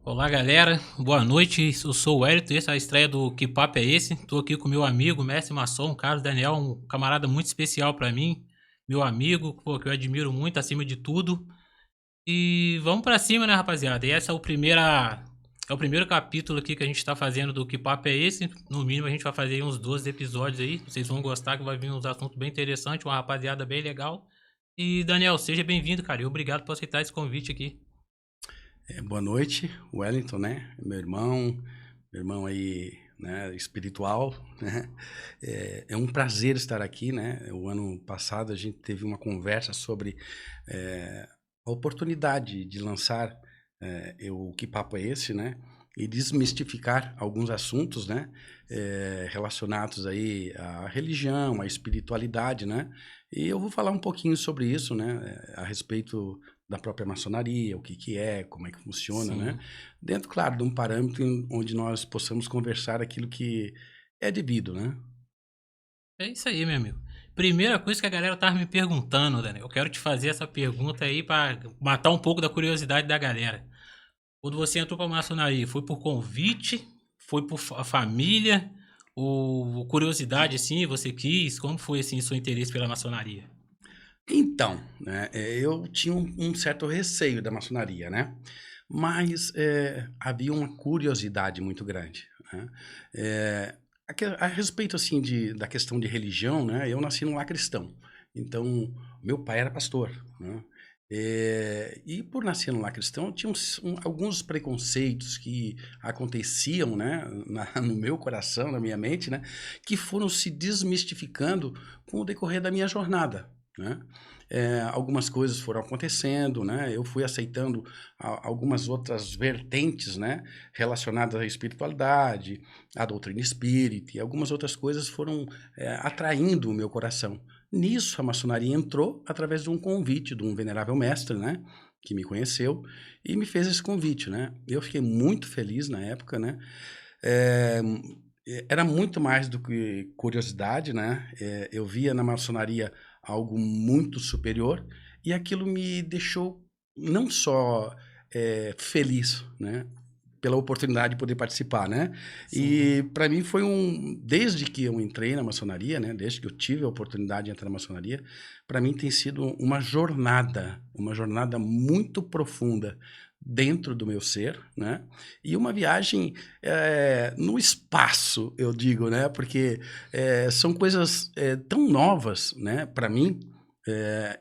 Olá, galera. Boa noite. Eu sou o Wellington. Essa é a estreia do Que Papo é Esse? Estou aqui com meu amigo, mestre maçom, Carlos Daniel, um camarada muito especial para mim, meu amigo, pô, que eu admiro muito acima de tudo. E vamos para cima, né, rapaziada? E essa é o primeiro capítulo aqui que a gente está fazendo do Que Papo é Esse? No mínimo a gente vai fazer aí uns 12 episódios aí. Vocês vão gostar que vai vir uns assuntos bem interessantes, uma rapaziada bem legal. E Daniel, seja bem-vindo, cara. E obrigado por aceitar esse convite aqui. Boa noite, Wellington, né? Meu irmão aí, né, espiritual, né? É um prazer estar aqui, né? O ano passado a gente teve uma conversa sobre a oportunidade de lançar o Que Papo é Esse, né? E desmistificar alguns assuntos, né? Relacionados aí à religião, à espiritualidade, né? E eu vou falar um pouquinho sobre isso, né? A respeito da própria maçonaria, o que que é, como é que funciona, né? Sim. Dentro, claro, de um parâmetro onde nós possamos conversar aquilo que é devido, né? É isso aí, meu amigo. Primeira coisa que a galera tava me perguntando, Daniel. Eu quero te fazer essa pergunta aí pra matar um pouco da curiosidade da galera. Quando você entrou pra maçonaria, foi por convite? Foi por família? Ou curiosidade, assim, você quis? Como foi, assim, seu interesse pela maçonaria? Então, né, eu tinha um certo receio da maçonaria, né? Mas havia uma curiosidade muito grande, né? A respeito, assim, da questão de religião, né? Eu nasci num lar cristão. Então, meu pai era pastor, né? E por nascer num lar cristão, tinha alguns preconceitos que aconteciam, né? No meu coração, na minha mente, né? Que foram se desmistificando com o decorrer da minha jornada, né? Algumas coisas foram acontecendo, né? Eu fui aceitando algumas outras vertentes, né? Relacionadas à espiritualidade, à doutrina espírita, e algumas outras coisas foram atraindo o meu coração. Nisso, a maçonaria entrou através de um convite de um venerável mestre, né? Que me conheceu e me fez esse convite, né? Eu fiquei muito feliz na época, né? Eh, Era muito mais do que curiosidade, né? Eu via na maçonaria algo muito superior e aquilo me deixou não só feliz, né? Pela oportunidade de poder participar, né? Sim. E para mim foi desde que eu entrei na maçonaria, né? Desde que eu tive a oportunidade de entrar na maçonaria, para mim tem sido uma jornada muito profunda dentro do meu ser, né? E uma viagem no espaço, eu digo, né? Porque são coisas tão novas, né? Para mim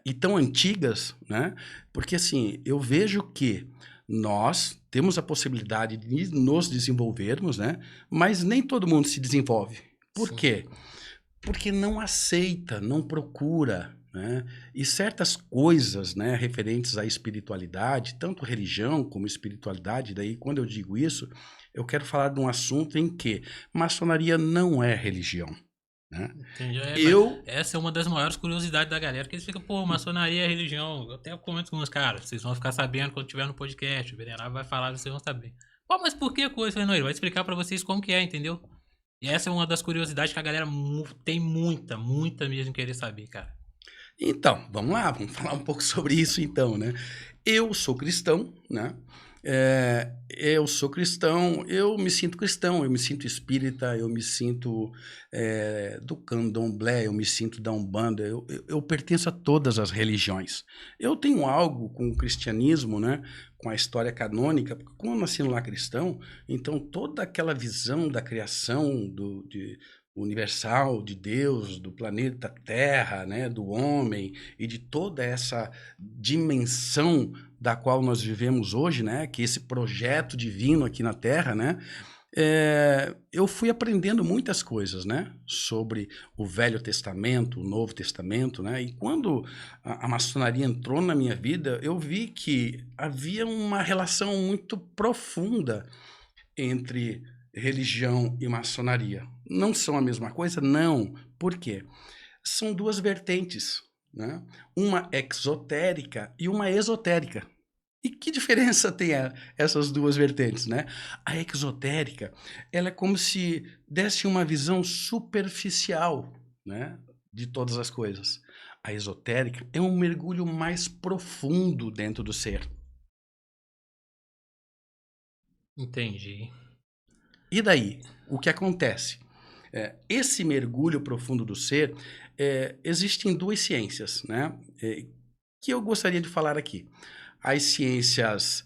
e tão antigas, né? Porque assim eu vejo que nós temos a possibilidade de nos desenvolvermos, né? Mas nem todo mundo se desenvolve. Por Sim. quê? Porque não aceita, não procura, né? E certas coisas, né, referentes à espiritualidade, tanto religião como espiritualidade, daí quando eu digo isso, eu quero falar de um assunto em que maçonaria não é religião, né? Entendi. Mas Eu essa é uma das maiores curiosidades da galera, que eles ficam, pô, maçonaria é religião. Eu até comento com os caras, vocês vão ficar sabendo quando tiver no podcast, o venerável vai falar, vocês vão saber. Pô, mas por que coisa? Eu falei, não, ele vai explicar pra vocês como que é, entendeu? E essa é uma das curiosidades que a galera tem muita mesmo querer saber, cara. Então, vamos lá, vamos falar um pouco sobre isso então, né. Eu sou cristão, né, eu sou cristão, eu me sinto espírita, eu me sinto, do candomblé, eu me sinto da umbanda, eu pertenço a todas as religiões. Eu tenho algo com o cristianismo, né, com a história canônica, porque como eu nasci no lar cristão, então toda aquela visão da criação universal de Deus, do planeta Terra, né, do homem e de toda essa dimensão da qual nós vivemos hoje, né, que esse projeto divino aqui na Terra, né, eu fui aprendendo muitas coisas, né, sobre o Velho Testamento, o Novo Testamento, né, e quando a maçonaria entrou na minha vida, eu vi que havia uma relação muito profunda entre religião e maçonaria. Não são a mesma coisa? Não. Por quê? São duas vertentes, né? Uma exotérica e uma esotérica. E que diferença tem essas duas vertentes, né? A exotérica, ela é como se desse uma visão superficial, né, de todas as coisas. A esotérica é um mergulho mais profundo dentro do ser. Entendi. E daí? O que acontece? Esse mergulho profundo do ser, existem duas ciências, né? Que eu gostaria de falar aqui. As ciências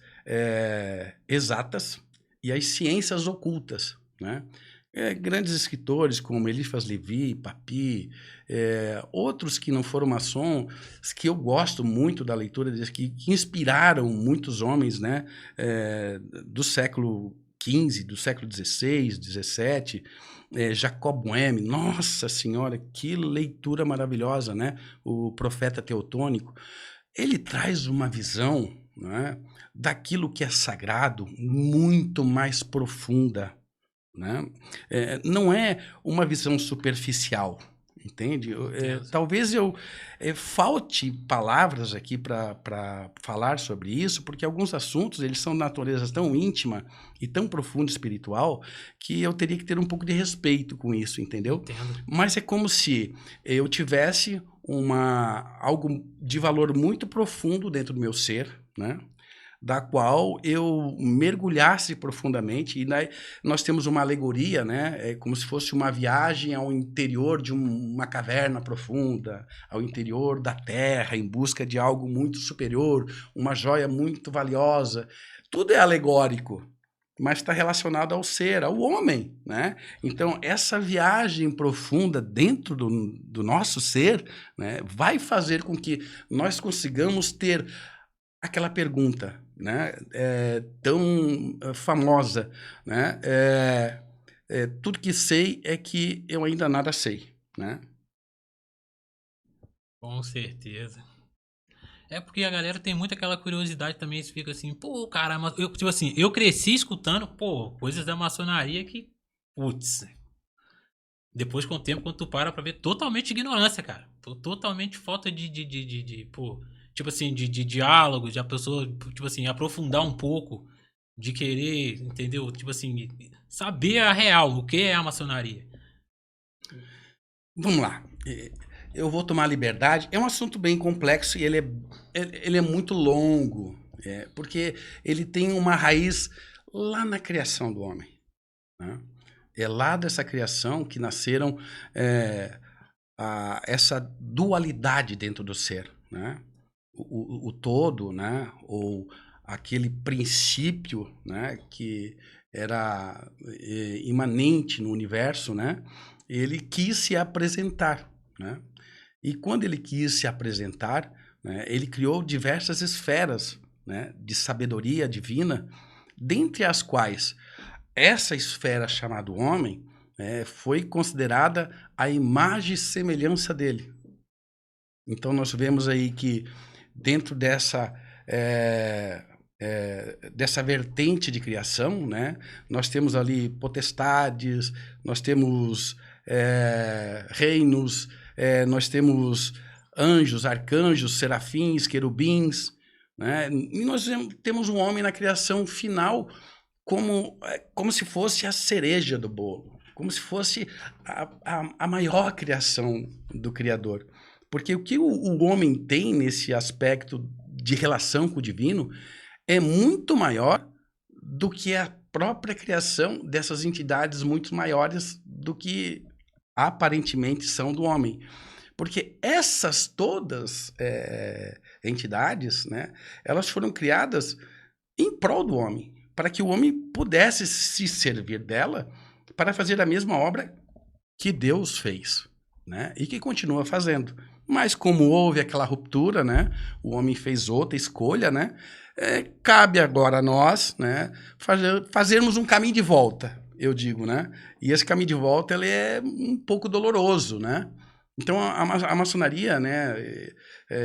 exatas e as ciências ocultas, né? Grandes escritores como Eliphas Levi, Papi, outros que não foram maçom, que eu gosto muito da leitura deles, que inspiraram muitos homens, né? Do século XV, do século XVI, XVII, Jacob Boehme, nossa senhora, que leitura maravilhosa, né? O Profeta Teotônico. Ele traz uma visão, né, daquilo que é sagrado muito mais profunda, né? Não é uma visão superficial, entende? Entendo. Talvez eu falte palavras aqui para falar sobre isso, porque alguns assuntos eles são de natureza tão íntima e tão profunda espiritual que eu teria que ter um pouco de respeito com isso, entendeu? Entendo. Mas é como se eu tivesse algo de valor muito profundo dentro do meu ser, né? Da qual eu mergulhasse profundamente. E daí nós temos uma alegoria, né? É como se fosse uma viagem ao interior de uma caverna profunda, ao interior da terra, em busca de algo muito superior, uma joia muito valiosa. Tudo é alegórico, mas está relacionado ao ser, ao homem, né? Então, essa viagem profunda dentro do nosso ser, né, vai fazer com que nós consigamos ter aquela pergunta, né, tão famosa, né, tudo que sei é que eu ainda nada sei, né? Com certeza. É porque a galera tem muito aquela curiosidade também, se fica assim, pô, cara, eu, tipo assim, eu cresci escutando, pô, coisas da maçonaria que, putz, depois com o tempo, quando tu para pra ver, totalmente ignorância, cara. Totalmente falta pô, tipo assim, de diálogo, de a pessoa, tipo assim, aprofundar um pouco, de querer, entendeu? Tipo assim, saber a real, o que é a maçonaria. Vamos lá. Eu vou tomar liberdade. É um assunto bem complexo e ele é muito longo, porque ele tem uma raiz lá na criação do homem, né? É lá dessa criação que nasceram essa dualidade dentro do ser, né? O todo, né? Ou aquele princípio, né? Que era imanente no universo, né? Ele quis se apresentar, né? E quando ele quis se apresentar, né, ele criou diversas esferas, né, de sabedoria divina, dentre as quais essa esfera chamada homem, foi considerada a imagem e semelhança dele. Então nós vemos aí que dentro dessa vertente de criação, né, nós temos ali potestades, nós temos reinos, nós temos anjos, arcanjos, serafins, querubins, né, e nós temos um homem na criação final como se fosse a cereja do bolo, como se fosse a maior criação do Criador. Porque o que o homem tem nesse aspecto de relação com o divino é muito maior do que a própria criação dessas entidades muito maiores do que aparentemente são do homem. Porque essas todas entidades, né, elas foram criadas em prol do homem, para que o homem pudesse se servir dela para fazer a mesma obra que Deus fez, né? E que continua fazendo. Mas como houve aquela ruptura, né? O homem fez outra escolha, né? Cabe agora a nós, né? Fazermos um caminho de volta, eu digo, né? E esse caminho de volta ele é um pouco doloroso, né? Então a maçonaria, né?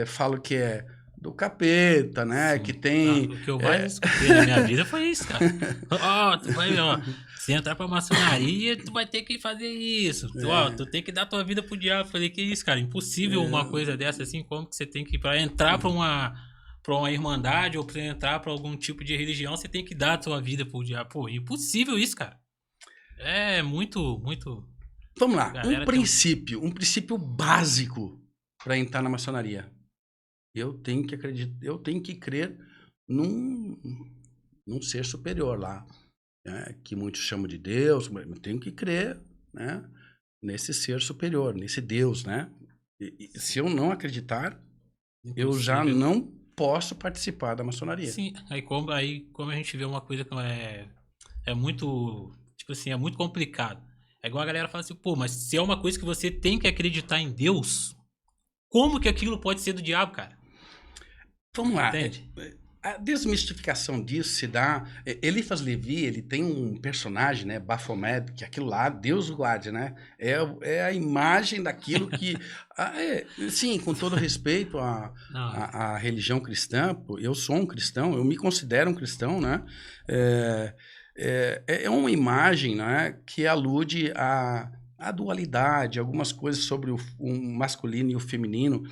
Falo que é do capeta, né? Que Sim. Ah, tem o que eu mais escutei na minha vida foi isso, cara. Ó, tu vai, ó, se entrar pra maçonaria, tu vai ter que fazer isso. Ó, tu tem que dar tua vida pro diabo. Eu falei, que isso, cara? Impossível uma coisa dessa assim. Como que você tem que, pra entrar pra uma irmandade ou pra entrar pra algum tipo de religião, você tem que dar a tua vida pro diabo. Pô, impossível isso, cara. É muito, muito. Vamos A lá, galera tem um. um princípio básico para entrar na maçonaria. Eu tenho que acreditar, eu tenho que crer num, num ser superior lá. né, que muitos chamam de Deus, mas eu tenho que crer, né, nesse ser superior, nesse Deus, né? E se eu não acreditar, eu já Impossível. não posso participar da maçonaria. Sim, aí como a gente vê uma coisa que é muito, tipo assim, é muito complicado. É igual a galera fala assim, pô, mas se é uma coisa que você tem que acreditar em Deus, como que aquilo pode ser do diabo, cara? Vamos lá. Entende? A desmistificação disso se dá. Eliphas Levi, ele tem um personagem, né? Baphomet, que aquilo lá, Deus o guarde, né? É a imagem daquilo que. Sim, com todo respeito Não, à religião cristã, pô, eu sou um cristão, eu me considero um cristão, né? É, é uma imagem, né, que alude à dualidade, algumas coisas sobre o masculino e o feminino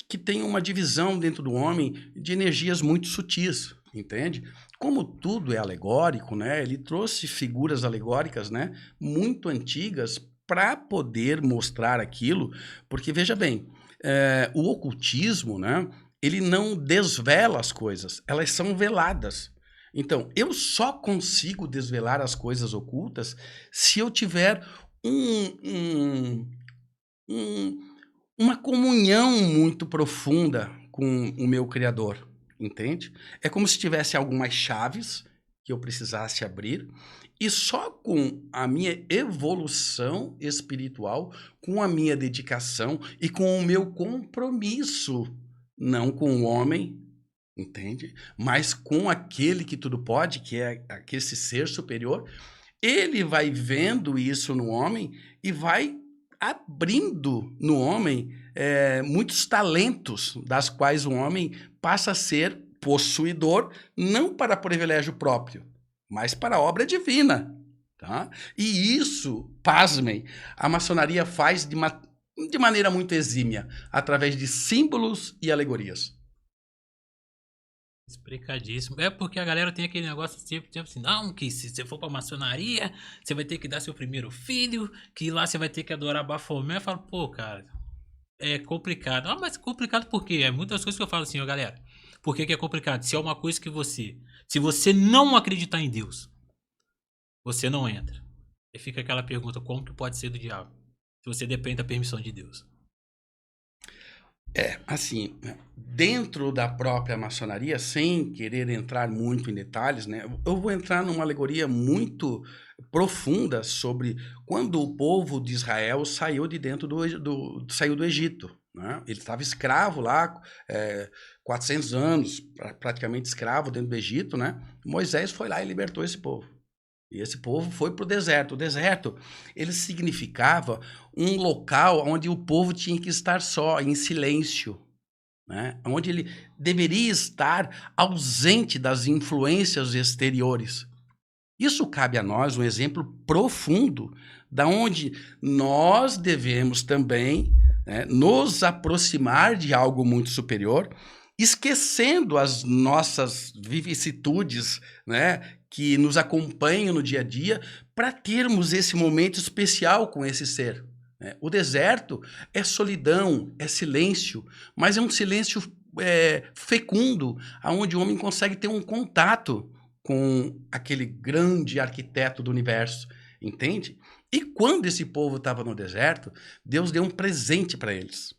que tem uma divisão dentro do homem de energias muito sutis, entende? Como tudo é alegórico, né? Ele trouxe figuras alegóricas, né, muito antigas para poder mostrar aquilo, porque veja bem, o ocultismo, né, ele não desvela as coisas, elas são veladas. Então, eu só consigo desvelar as coisas ocultas se eu tiver um, um, uma comunhão muito profunda com o meu criador, entende? É como se tivesse algumas chaves que eu precisasse abrir e só com a minha evolução espiritual, com a minha dedicação e com o meu compromisso, não com o homem, entende? Mas com aquele que tudo pode, que é esse ser superior, ele vai vendo isso no homem e vai abrindo no homem muitos talentos, das quais o homem passa a ser possuidor, não para privilégio próprio, mas para a obra divina. Tá? E isso, pasmem, a maçonaria faz de maneira muito exímia, através de símbolos e alegorias. explicadíssimo. É porque a galera tem aquele negócio sempre assim, não, que se você for pra maçonaria, você vai ter que dar seu primeiro filho, que lá você vai ter que adorar Baphomet. Eu falo, pô, cara, é complicado. Ah, mas complicado por quê? É muitas coisas que eu falo assim, ó, galera. Por que que é complicado? Se é uma coisa que se você não acreditar em Deus, você não entra. E fica aquela pergunta, como que pode ser do diabo? Se você depende da permissão de Deus. Assim, dentro da própria maçonaria, sem querer entrar muito em detalhes, né, eu vou entrar numa alegoria muito profunda sobre quando o povo de Israel saiu de dentro saiu do Egito, né? Ele estava escravo lá, 400 anos, praticamente escravo dentro do Egito, né? Moisés foi lá e libertou esse povo. E esse povo foi para o deserto. O deserto, ele significava um local onde o povo tinha que estar só, em silêncio, né? Onde ele deveria estar ausente das influências exteriores. Isso cabe a nós um exemplo profundo da onde nós devemos também, né, nos aproximar de algo muito superior, esquecendo as nossas vicissitudes, né, que nos acompanham no dia a dia, para termos esse momento especial com esse ser. Né? O deserto é solidão, é silêncio, mas é um silêncio fecundo, aonde o homem consegue ter um contato com aquele grande arquiteto do universo, entende? E quando esse povo estava no deserto, Deus deu um presente para eles,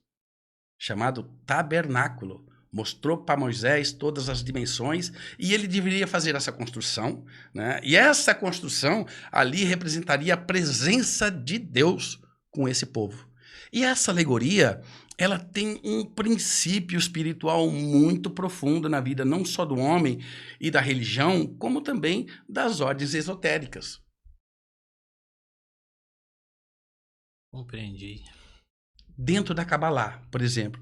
chamado tabernáculo. Mostrou para Moisés todas as dimensões e ele deveria fazer essa construção, né? E essa construção ali representaria a presença de Deus com esse povo. E essa alegoria, ela tem um princípio espiritual muito profundo na vida, não só do homem e da religião, como também das ordens esotéricas. Compreendi. Dentro da Kabbalah, por exemplo,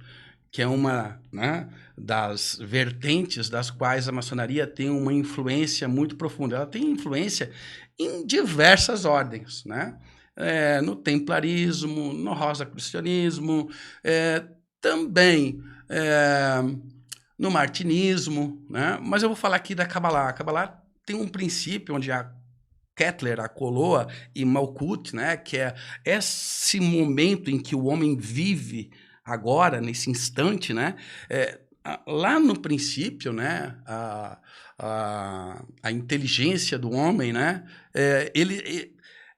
que é uma, né, das vertentes das quais a maçonaria tem uma influência muito profunda. Ela tem influência em diversas ordens, né? No templarismo, no rosacrucianismo, também no martinismo, né? Mas eu vou falar aqui da Kabbalah. A Kabbalah tem um princípio onde a Kettler, a Coloa e Malkuth, né, que é esse momento em que o homem vive agora, nesse instante, né, lá no princípio, né, a inteligência do homem, né,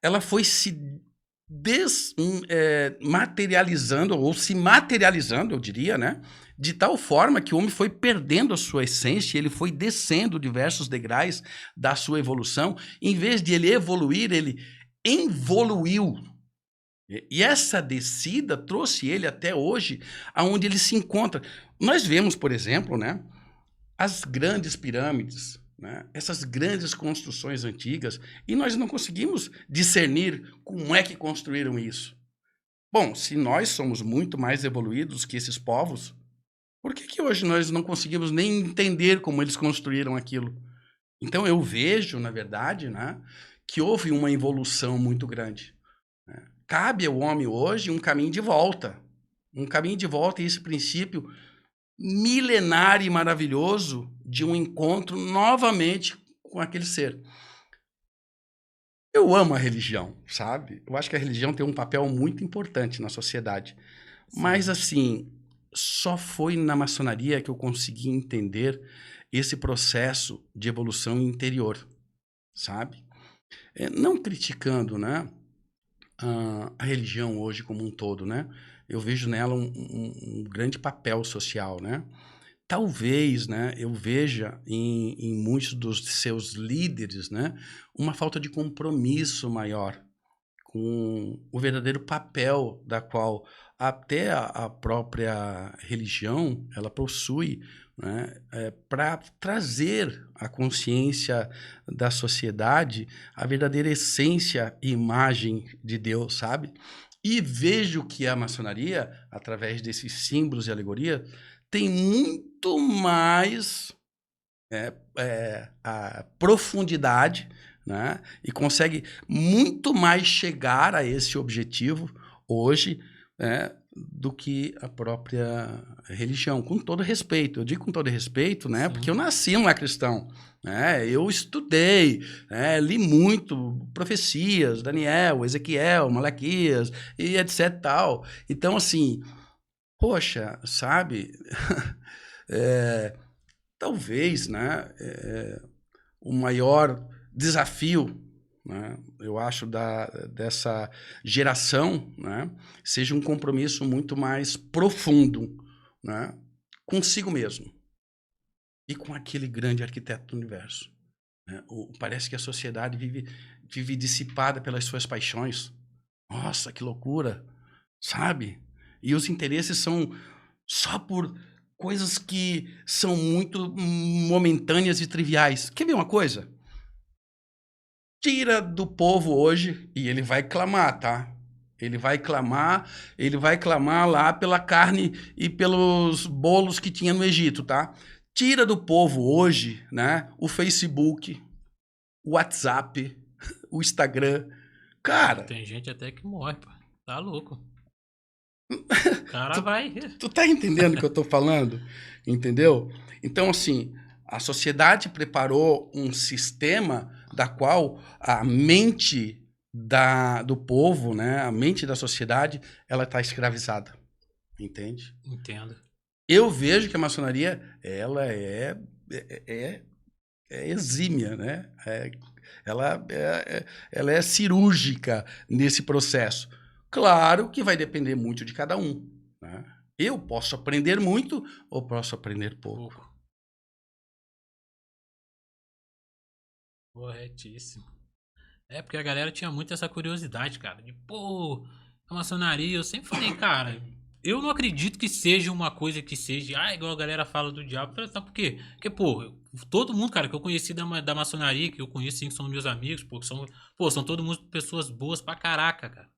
ela foi se materializando, ou se materializando, eu diria, né, de tal forma que o homem foi perdendo a sua essência, ele foi descendo diversos degraus da sua evolução. Em vez de ele evoluir, ele involuiu. E essa descida trouxe ele até hoje, aonde ele se encontra. Nós vemos, por exemplo, né, as grandes pirâmides, né, essas grandes construções antigas, e nós não conseguimos discernir como é que construíram isso. Bom, se nós somos muito mais evoluídos que esses povos, por que hoje nós não conseguimos nem entender como eles construíram aquilo? Então eu vejo, na verdade, né, que houve uma evolução muito grande. Cabe ao homem hoje um caminho de volta. Um caminho de volta, e esse princípio milenário e maravilhoso de um encontro novamente com aquele ser. Eu amo a religião, sabe? Eu acho que a religião tem um papel muito importante na sociedade. Sim. Mas, assim, só foi na maçonaria que eu consegui entender esse processo de evolução interior, sabe? Não criticando, né, a religião hoje como um todo, né? Eu vejo nela um grande papel social, né? Talvez, né, eu veja em muitos dos seus líderes, né, uma falta de compromisso maior com o verdadeiro papel da qual até a própria religião ela possui, né, para trazer à consciência da sociedade a verdadeira essência e imagem de Deus, sabe? E vejo que a maçonaria, através desses símbolos e alegoria, tem muito mais a profundidade, né? E consegue muito mais chegar a esse objetivo hoje, né, do que a própria religião, com todo respeito. Eu digo com todo respeito, né, Sim. porque eu nasci um cristão, né? Eu estudei, né, li muito profecias, Daniel, Ezequiel, Malaquias e etc tal. Então, assim, poxa, sabe? Talvez, né, o maior desafio, né, eu acho, dessa geração, né, seja um compromisso muito mais profundo, né, consigo mesmo e com aquele grande arquiteto do universo. Né? Parece que a sociedade vive dissipada pelas suas paixões. Nossa, que loucura, sabe? E os interesses são só por coisas que são muito momentâneas e triviais. Quer ver uma coisa? Tira do povo hoje e ele vai clamar, tá? Ele vai clamar lá pela carne e pelos bolos que tinha no Egito, tá? Tira do povo hoje, né, o Facebook, o WhatsApp, o Instagram. Cara, Tem gente até que morre, pô. Tá louco. O cara vai. tu tá entendendo o que eu tô falando? Entendeu? Então, assim, a sociedade preparou um sistema da qual a mente do povo, né, a mente da sociedade, ela tá escravizada. Entende? Entendo. Eu vejo que a maçonaria, ela é exímia, né? Ela é cirúrgica nesse processo. Claro que vai depender muito de cada um, né? Eu posso aprender muito ou posso aprender pouco. Pouco. Corretíssimo. É, porque a galera tinha muito essa curiosidade, cara. De, pô, a maçonaria. Eu sempre falei, cara, eu não acredito que seja uma coisa que seja, igual a galera fala do diabo. Sabe por quê? Porque, pô, todo mundo, cara, que eu conheci da maçonaria, que eu conheço, sim, que são meus amigos, são todo mundo pessoas boas pra caraca, cara.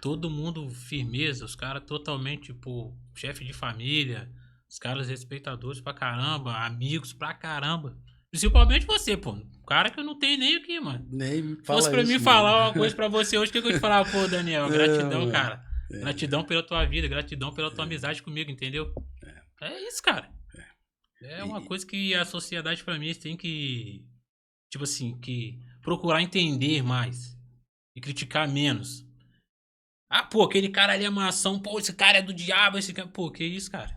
Todo mundo firmeza, os caras totalmente, tipo, chefe de família, os caras respeitadores pra caramba, amigos pra caramba. Principalmente você, pô. O cara que eu não tenho nem aqui, mano. Nem me Se fala fosse pra isso, mim mano. falar uma coisa pra você hoje, o que eu te falava? Pô, Daniel, gratidão, Não, cara. Gratidão pela tua vida, gratidão pela tua amizade comigo, entendeu? É isso, cara. É uma coisa que a sociedade, pra mim, tem que, tipo assim, que procurar entender mais e criticar menos. Ah, pô, aquele cara ali é maçom, pô, esse cara é do diabo, esse cara. Pô, que isso, cara?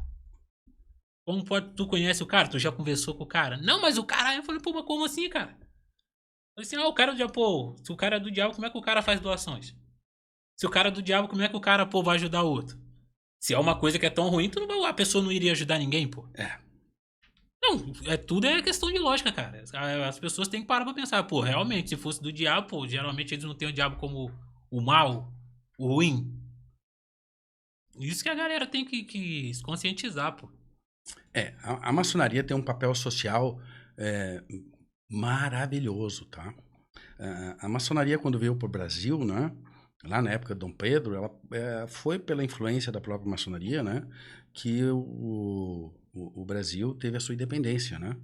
Como pode, tu conhece o cara? Tu já conversou com o cara? Não, mas o cara... Eu falei, pô, mas como assim, cara? Eu falei assim, o cara do diabo, pô, se o cara é do diabo, como é que o cara faz doações? Se o cara é do diabo, como é que o cara, pô, vai ajudar o outro? Se é uma coisa que é tão ruim, a pessoa não iria ajudar ninguém, pô. É. Não, tudo é questão de lógica, cara. As pessoas têm que parar pra pensar, pô, realmente, se fosse do diabo, pô, geralmente eles não têm o diabo como o mal, o ruim. Isso que a galera tem que se conscientizar, pô. A maçonaria tem um papel social é, maravilhoso, tá? A maçonaria, quando veio para o Brasil, né? Lá na época de Dom Pedro, ela foi pela influência da própria maçonaria, né? Que o Brasil teve a sua independência, né?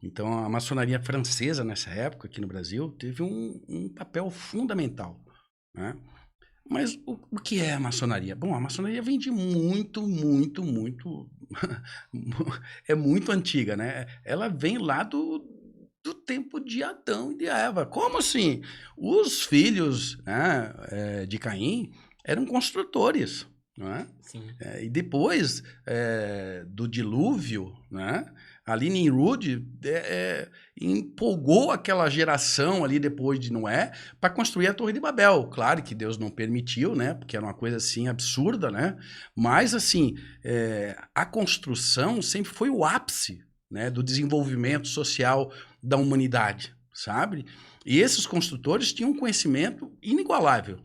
Então, a maçonaria francesa, nessa época, aqui no Brasil, teve um papel fundamental, né? Mas o que é a maçonaria? Bom, a maçonaria vem de muito, muito, muito... é muito antiga, né? Ela vem lá do tempo de Adão e de Eva. Como assim? Os filhos, né, de Caim eram construtores, não é? Sim. E depois do dilúvio, né, ali Nimrod empolgou aquela geração ali depois de Noé para construir a Torre de Babel. Claro que Deus não permitiu, né, porque era uma coisa assim absurda, né? Mas assim, a construção sempre foi o ápice, né, do desenvolvimento social da humanidade, sabe? E esses construtores tinham um conhecimento inigualável.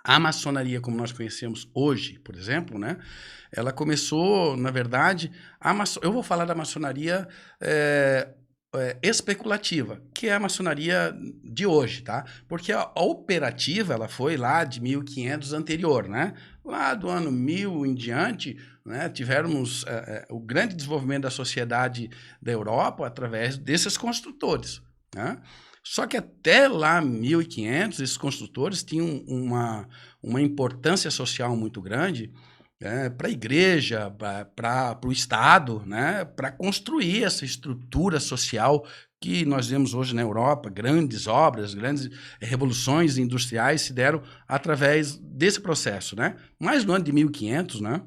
A maçonaria, como nós conhecemos hoje, por exemplo, né? Ela começou, na verdade, eu vou falar da maçonaria especulativa, que é a maçonaria de hoje, tá? Porque a operativa, ela foi lá de 1500 anterior, né? Lá do ano 1000 em diante, né? Tivemos o grande desenvolvimento da sociedade da Europa através desses construtores, né? Só que até lá, 1500, esses construtores tinham uma importância social muito grande, para a igreja, para o Estado, né, para construir essa estrutura social que nós vemos hoje na Europa. Grandes obras, grandes revoluções industriais se deram através desse processo, né? Mas no ano de 1500, né,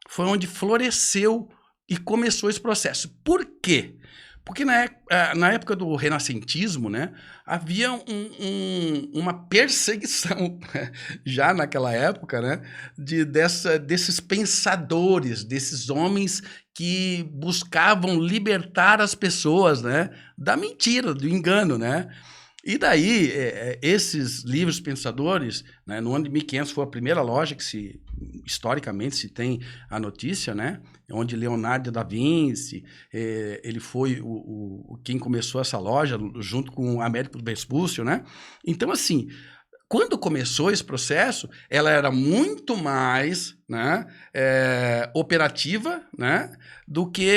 foi onde floresceu e começou esse processo. Por quê? Porque na época do renascentismo, né, havia uma perseguição, já naquela época, né, desses pensadores, desses homens que buscavam libertar as pessoas, né, da mentira, do engano, né? E daí, esses livros pensadores, né, no ano de 1500 foi a primeira loja que historicamente se tem a notícia, né, onde Leonardo da Vinci, ele foi quem começou essa loja, junto com Américo Vespúcio, né? Então, assim, quando começou esse processo, ela era muito mais, né, operativa, né, do que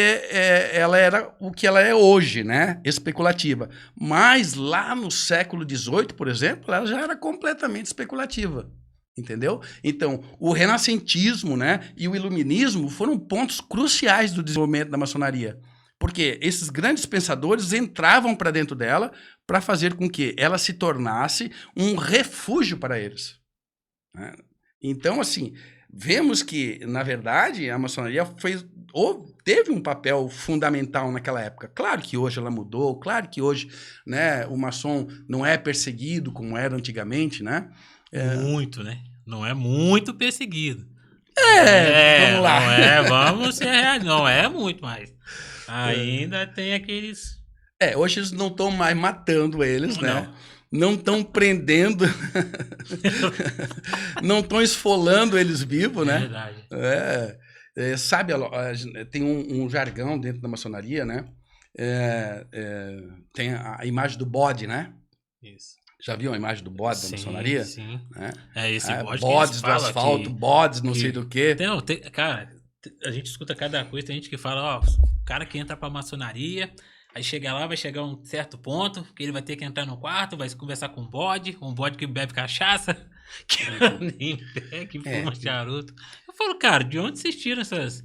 ela era o que ela é hoje, né, especulativa. Mas lá no século XVIII, por exemplo, ela já era completamente especulativa. Entendeu? Então, o renascentismo, né, e o iluminismo foram pontos cruciais do desenvolvimento da maçonaria. Porque esses grandes pensadores entravam para dentro dela para fazer com que ela se tornasse um refúgio para eles, né? Então, assim, vemos que, na verdade, a maçonaria teve um papel fundamental naquela época. Claro que hoje ela mudou, claro que hoje, né, o maçom não é perseguido como era antigamente, né? Muito, né? Não é muito perseguido. Vamos lá. Não é, vamos ser reais, não é muito mais. Ainda tem aqueles... Hoje eles não estão mais matando eles, Não. né? Não estão prendendo, não estão esfolando eles vivos, né? Verdade. Sabe, tem um jargão dentro da maçonaria, né? Tem a imagem do bode, né? Isso. Já viu a imagem do bode da maçonaria? Sim. Né? Esse bode bodes do asfalto, bodes não sei do quê. Cara, a gente escuta cada coisa, tem gente que fala, o cara que entra pra maçonaria, aí chega lá, vai chegar a um certo ponto, que ele vai ter que entrar no quarto, vai conversar com um bode que bebe cachaça, que nem pé, que fuma charuto. Eu falo, cara, de onde vocês tiram essas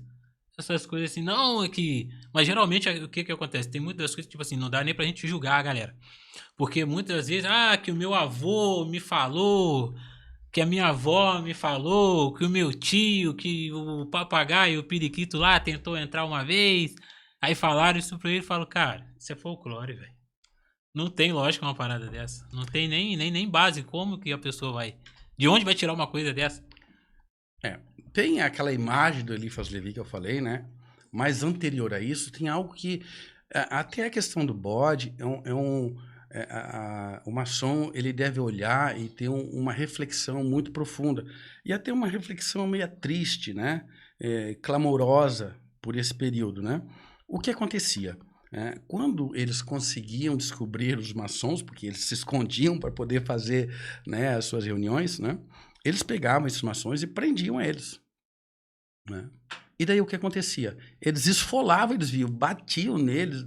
coisas assim? Não, é que... Mas geralmente, o que acontece? Tem muitas coisas, tipo assim, não dá nem pra gente julgar a galera. Porque muitas vezes, que o meu avô me falou... que a minha avó me falou, que o meu tio, que o papagaio, o periquito lá tentou entrar uma vez. Aí falaram isso pra ele e falo, cara, isso é folclore, velho. Não tem lógica uma parada dessa. Não tem nem base. Como que a pessoa vai... De onde vai tirar uma coisa dessa? Tem aquela imagem do Eliphas Levi que eu falei, né? Mas anterior a isso, tem algo que... Até a questão do bode o maçom ele deve olhar e ter uma reflexão muito profunda. E até uma reflexão meio triste, né? Clamorosa por esse período, né? O que acontecia? Quando eles conseguiam descobrir os maçons, porque eles se escondiam para poder fazer, né, as suas reuniões, né? Eles pegavam esses maçons e prendiam eles, né? E daí o que acontecia? Eles esfolavam, eles viam, batiam neles,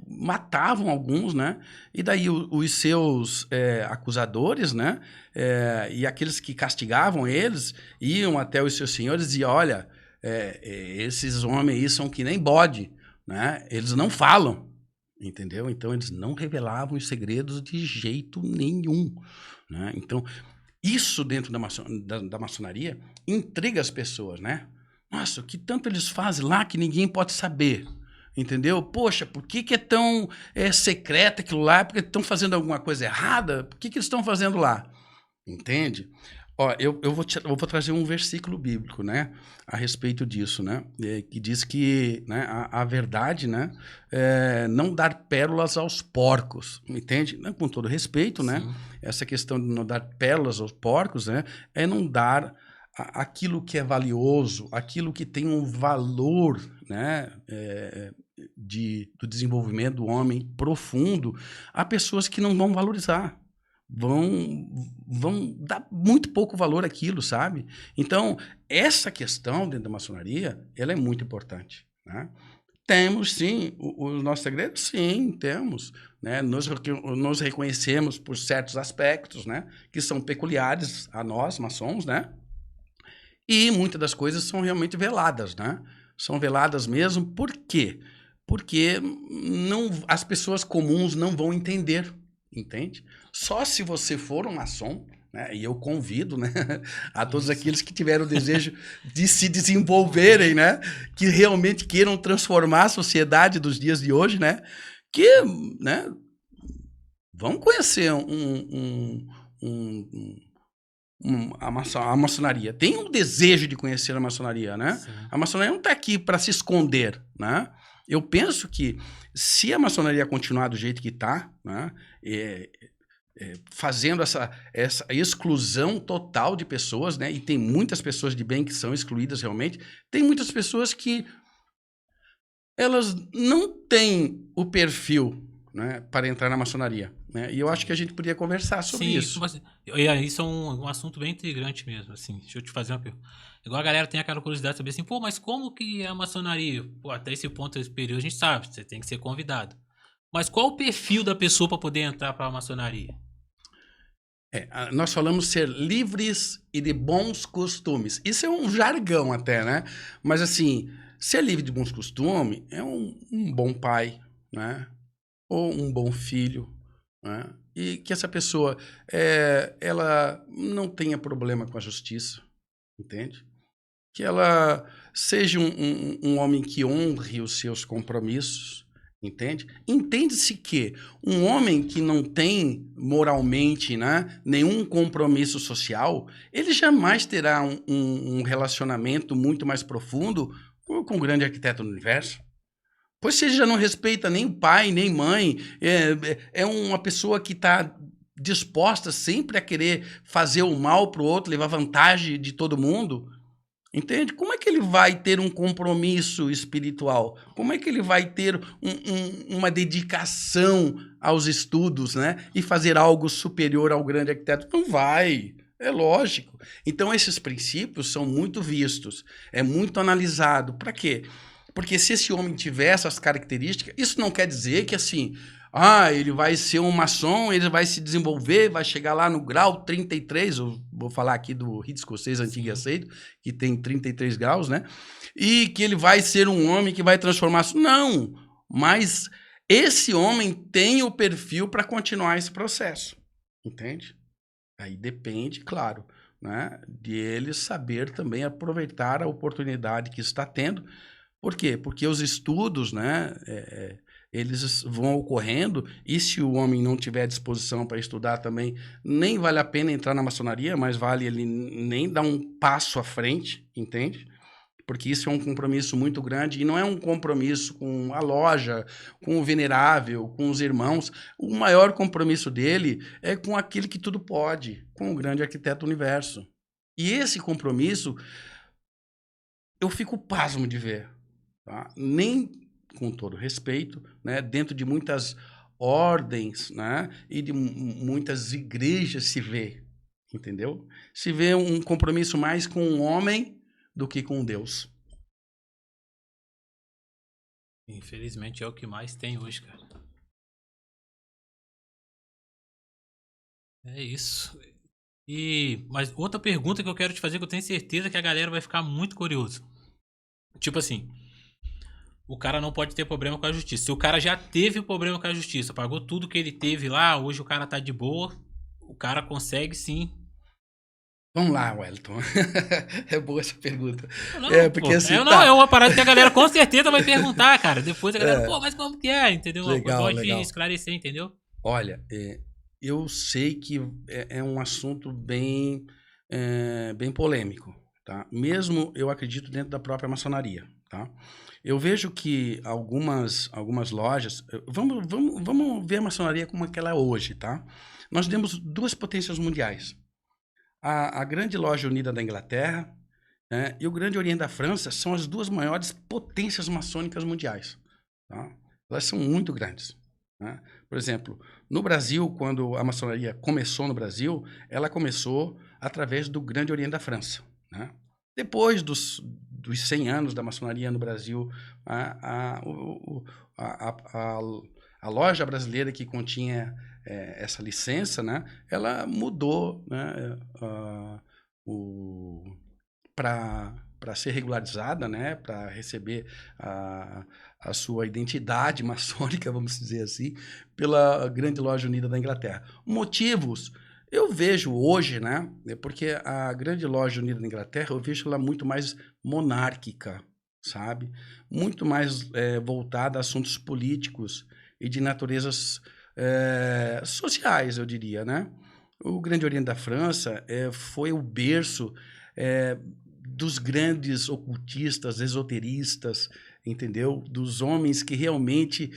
matavam alguns, né? E daí os seus acusadores, né? E aqueles que castigavam eles, iam até os seus senhores e diziam, olha, esses homens aí são que nem bode, né? Eles não falam, entendeu? Então eles não revelavam os segredos de jeito nenhum, né? Então isso dentro da maçonaria intriga as pessoas, né? Nossa, o que tanto eles fazem lá que ninguém pode saber, entendeu? Poxa, por que é tão secreto aquilo lá? Porque estão fazendo alguma coisa errada? Por que eles estão fazendo lá? Entende? Ó, eu vou trazer um versículo bíblico, né, a respeito disso, né, que diz que, né, a verdade, né, não dar pérolas aos porcos, entende? Com todo respeito, né, Sim. essa questão de não dar pérolas aos porcos, né, é não dar aquilo que é valioso, aquilo que tem um valor, né, do desenvolvimento do homem profundo, a pessoas que não vão valorizar. Vão dar muito pouco valor àquilo, sabe? Então, essa questão dentro da maçonaria, ela é muito importante, né? Temos, sim, os nossos segredos? Sim, temos, né? Nos reconhecemos por certos aspectos, né? Que são peculiares a nós, maçons, né? E muitas das coisas são realmente veladas, né? São veladas mesmo, por quê? Porque as pessoas comuns não vão entender, entende? Só se você for um maçom, né? E eu convido, né, a todos aqueles que tiveram o desejo de se desenvolverem, né? Que realmente queiram transformar a sociedade dos dias de hoje, né? Que, né? Vão conhecer a maçonaria. Tem um desejo de conhecer a maçonaria, né? Sim. A maçonaria não está aqui para se esconder, né? Eu penso que se a maçonaria continuar do jeito que está, né, fazendo essa exclusão total de pessoas, né, e tem muitas pessoas de bem que são excluídas realmente, tem muitas pessoas que elas não têm o perfil, né, para entrar na maçonaria, né? E eu acho que a gente podia conversar sobre Sim, isso. isso é um assunto bem intrigante mesmo, assim. Deixa eu te fazer uma pergunta. Igual a galera tem aquela curiosidade de saber assim, pô, mas como que é a maçonaria? Pô, até esse ponto, esse período, a gente sabe, você tem que ser convidado. Mas qual o perfil da pessoa para poder entrar para a maçonaria? Nós falamos ser livres e de bons costumes. Isso é um jargão até, né? Mas assim, ser livre de bons costumes é um bom pai, né? Ou um bom filho, né? E que essa pessoa ela não tenha problema com a justiça, entende? Que ela seja um homem que honre os seus compromissos, entende? Entende-se que um homem que não tem moralmente, né, nenhum compromisso social, ele jamais terá um relacionamento muito mais profundo com o grande arquiteto do universo. Pois se ele já não respeita nem pai, nem mãe, é uma pessoa que está disposta sempre a querer fazer o mal para o outro, levar vantagem de todo mundo, entende? Como é que ele vai ter um compromisso espiritual? Como é que ele vai ter uma dedicação aos estudos, né? E fazer algo superior ao grande arquiteto? Não vai. É lógico. Então, esses princípios são muito vistos, é muito analisado. Para quê? Porque se esse homem tiver essas características, isso não quer dizer que assim, ele vai ser um maçom, ele vai se desenvolver, vai chegar lá no grau 33, eu vou falar aqui do rito escocês antigo e aceito, que tem 33 graus, né? E que ele vai ser um homem que vai transformar... Não, mas esse homem tem o perfil para continuar esse processo, entende? Aí depende, claro, né, de ele saber também aproveitar a oportunidade que está tendo. Por quê? Porque os estudos, né, eles vão ocorrendo, e se o homem não tiver disposição para estudar também, nem vale a pena entrar na maçonaria, mas vale ele nem dar um passo à frente, entende? Porque isso é um compromisso muito grande e não é um compromisso com a loja, com o venerável, com os irmãos. O maior compromisso dele é com aquele que tudo pode, com o grande arquiteto do universo. E esse compromisso, eu fico pasmo de ver, tá? Nem com todo respeito, né, dentro de muitas ordens, né, e de muitas igrejas se vê, entendeu? Se vê um compromisso mais com o homem do que com Deus. Infelizmente é o que mais tem hoje, cara. É isso. Mas outra pergunta que eu quero te fazer, que eu tenho certeza que a galera vai ficar muito curioso. Tipo assim, o cara não pode ter problema com a justiça. Se o cara já teve problema com a justiça, pagou tudo que ele teve lá, hoje o cara tá de boa, o cara consegue sim. Vamos lá, Wellington. É boa essa pergunta. Não, Porque pô. assim, Não, tá. é uma parada que a galera com certeza vai perguntar, cara. Depois a galera, pô, mas como que é? Entendeu? Eu Legal, gosto de legal. esclarecer, entendeu? Olha, eu sei que é um assunto bem polêmico, tá? Mesmo eu acredito dentro da própria maçonaria, tá? Eu vejo que algumas lojas. Vamos ver a maçonaria como é que ela é hoje, tá? Nós temos duas potências mundiais. A Grande Loja Unida da Inglaterra, né, e o Grande Oriente da França são as duas maiores potências maçônicas mundiais. Tá? Elas são muito grandes. Né? Por exemplo, no Brasil, quando a maçonaria começou no Brasil, ela começou através do Grande Oriente da França. Né? Depois dos 100 anos da maçonaria no Brasil, a loja brasileira que continha essa licença, né, ela mudou, né, para ser regularizada, né, para receber a sua identidade maçônica, vamos dizer assim, pela Grande Loja Unida da Inglaterra. Motivos, eu vejo hoje, né, porque a Grande Loja Unida da Inglaterra, eu vejo ela muito mais monárquica, sabe? Muito mais voltada a assuntos políticos e de naturezas sociais, eu diria, né? O Grande Oriente da França foi o berço dos grandes ocultistas, esoteristas, entendeu? Dos homens que realmente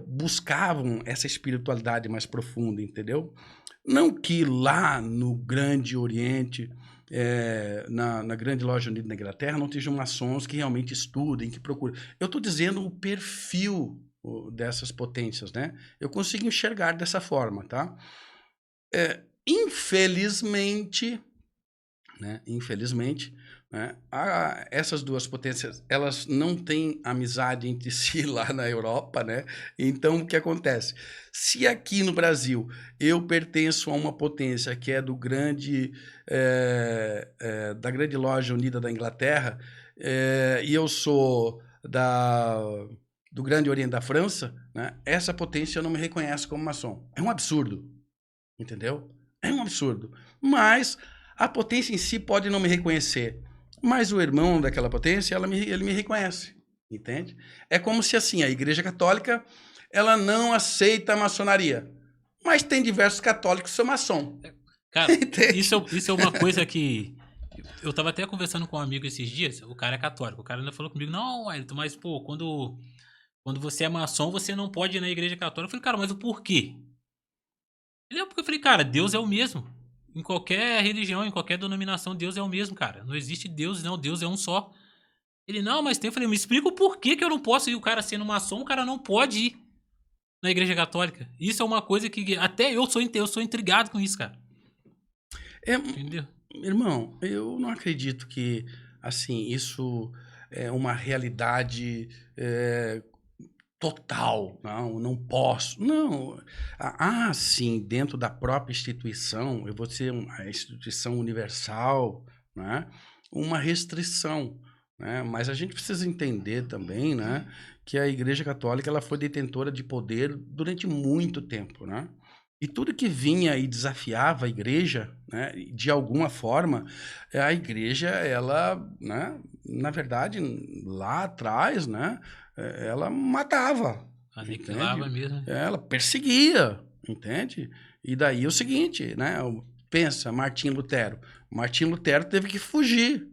buscavam essa espiritualidade mais profunda, entendeu? Não que lá no Grande Oriente, na Grande Loja Unida da Inglaterra, não estejam maçons que realmente estudem, que procurem. Eu estou dizendo o perfil dessas potências, né? Eu consigo enxergar dessa forma, tá? Infelizmente, né? Infelizmente, né? Essas duas potências, elas não têm amizade entre si lá na Europa, né? Então, o que acontece? Se aqui no Brasil eu pertenço a uma potência que é da Grande Loja Unida da Inglaterra, e eu sou do Grande Oriente da França, né? Essa potência não me reconhece como maçom. É um absurdo, entendeu? É um absurdo. Mas a potência em si pode não me reconhecer, mas o irmão daquela potência, ele me reconhece, entende? É como se assim, a Igreja Católica, ela não aceita a maçonaria, mas tem diversos católicos que são maçom. Cara, isso é uma coisa que eu tava até conversando com um amigo esses dias, o cara é católico, o cara ainda falou comigo, não, Wellington, mas pô, quando você é maçom, você não pode ir na igreja católica. Eu falei, cara, mas o porquê? Ele é porque eu falei, cara, Deus é o mesmo. Em qualquer religião, em qualquer denominação, Deus é o mesmo, cara. Não existe Deus, não. Deus é um só. Ele, não, mas tem. Eu falei, me explica o porquê que eu não posso ir. O cara sendo maçom, o cara não pode ir na igreja católica. Isso é uma coisa que até eu sou intrigado com isso, cara. Entendeu? Irmão, eu não acredito que, assim, isso é uma realidade total. Não posso. Não. Sim, dentro da própria instituição, eu vou ser uma instituição universal, né? Uma restrição. Né? Mas a gente precisa entender também, né, que a Igreja Católica ela foi detentora de poder durante muito tempo. Né? E tudo que vinha e desafiava a igreja, né, de alguma forma, a igreja, ela, né, na verdade, lá atrás, né, ela matava, Aniquilava entende? mesmo. Ela perseguia, entende? E daí é o seguinte, né, pensa, Martim Lutero. Martim Lutero teve que fugir.